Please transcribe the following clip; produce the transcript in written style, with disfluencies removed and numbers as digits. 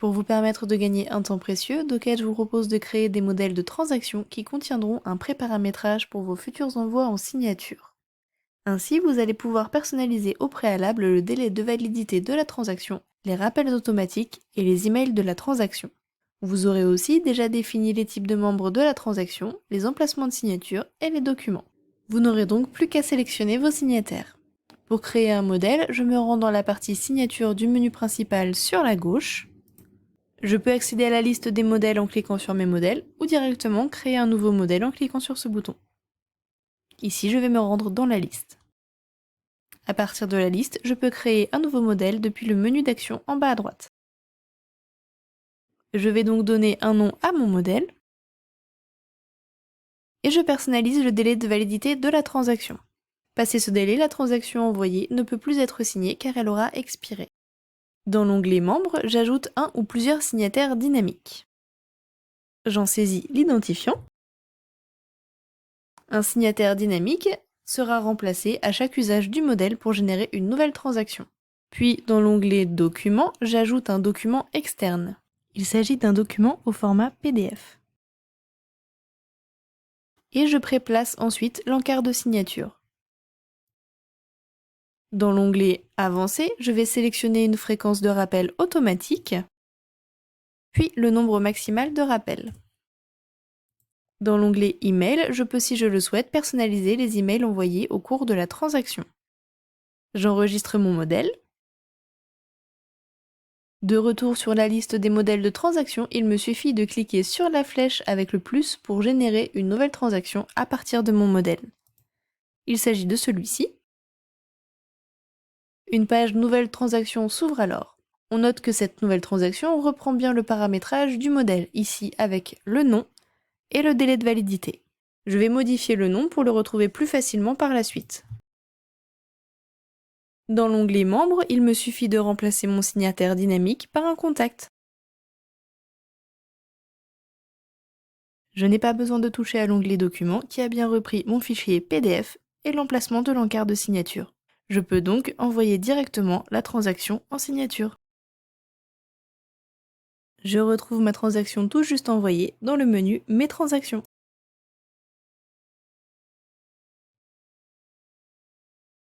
Pour vous permettre de gagner un temps précieux, Docket vous propose de créer des modèles de transactions qui contiendront un préparamétrage pour vos futurs envois en signature. Ainsi, vous allez pouvoir personnaliser au préalable le délai de validité de la transaction, les rappels automatiques et les emails de la transaction. Vous aurez aussi déjà défini les types de membres de la transaction, les emplacements de signature et les documents. Vous n'aurez donc plus qu'à sélectionner vos signataires. Pour créer un modèle, je me rends dans la partie signature du menu principal sur la gauche. Je peux accéder à la liste des modèles en cliquant sur mes modèles ou directement créer un nouveau modèle en cliquant sur ce bouton. Ici, je vais me rendre dans la liste. À partir de la liste, je peux créer un nouveau modèle depuis le menu d'action en bas à droite. Je vais donc donner un nom à mon modèle et je personnalise le délai de validité de la transaction. Passé ce délai, la transaction envoyée ne peut plus être signée car elle aura expiré. Dans l'onglet Membres, j'ajoute un ou plusieurs signataires dynamiques. J'en saisis l'identifiant. Un signataire dynamique sera remplacé à chaque usage du modèle pour générer une nouvelle transaction. Puis, dans l'onglet Documents, j'ajoute un document externe. Il s'agit d'un document au format PDF. Et je préplace ensuite l'encart de signature. Dans l'onglet Avancé, je vais sélectionner une fréquence de rappel automatique, puis le nombre maximal de rappels. Dans l'onglet Email, je peux, si je le souhaite, personnaliser les emails envoyés au cours de la transaction. J'enregistre mon modèle. De retour sur la liste des modèles de transaction, il me suffit de cliquer sur la flèche avec le plus pour générer une nouvelle transaction à partir de mon modèle. Il s'agit de celui-ci. Une page Nouvelle transaction s'ouvre alors. On note que cette nouvelle transaction reprend bien le paramétrage du modèle, ici avec le nom et le délai de validité. Je vais modifier le nom pour le retrouver plus facilement par la suite. Dans l'onglet Membres, il me suffit de remplacer mon signataire dynamique par un contact. Je n'ai pas besoin de toucher à l'onglet Documents qui a bien repris mon fichier PDF et l'emplacement de l'encart de signature. Je peux donc envoyer directement la transaction en signature. Je retrouve ma transaction tout juste envoyée dans le menu Mes transactions.